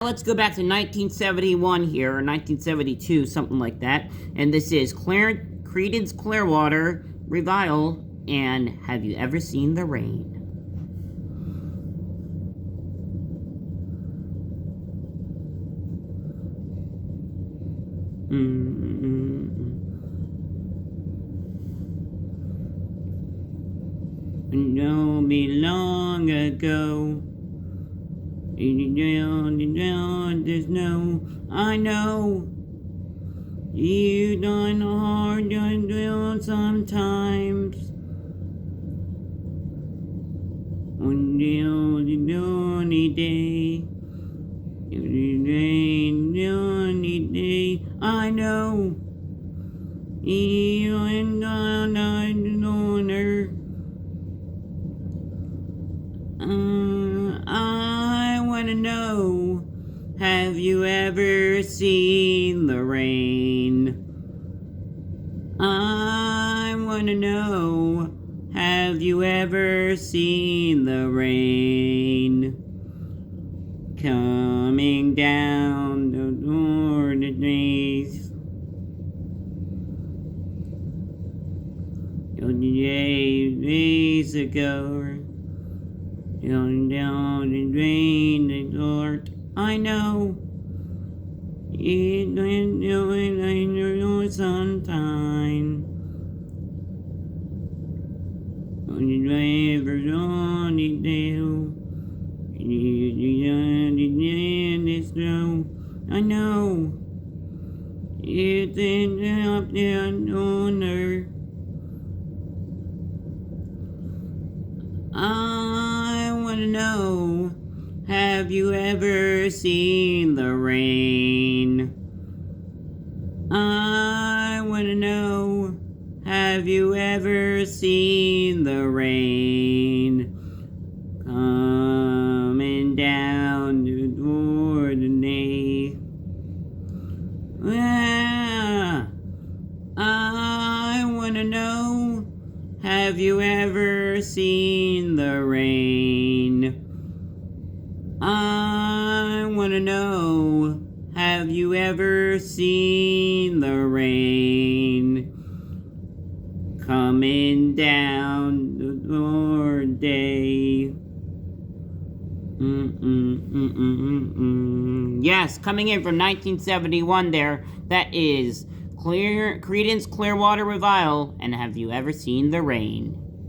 Let's go back to 1971 here, or 1972, something like that. And this is Creedence Clearwater Revival, and Have You Ever Seen the Rain? You know me long ago. There's no, I know you done hard, done sometimes. On the only day, I know you and I'm on her. I wanna know, have you ever seen the rain? I wanna know, have you ever seen the rain? Coming down the days. Days ago. Down and drain the dirt. I know it went doing I know sometime. On the drivers on the deal. It's true. I know it's up there on her. I wanna know, have you ever seen the rain? I wanna know, have you ever seen the rain? Coming down toward the day. I wanna know, have you ever seen the rain? I wanna know, have you ever seen the rain? Coming down the day. Yes, coming in from 1971 there, that is Creedence Clearwater Revival, and Have You Ever Seen the Rain?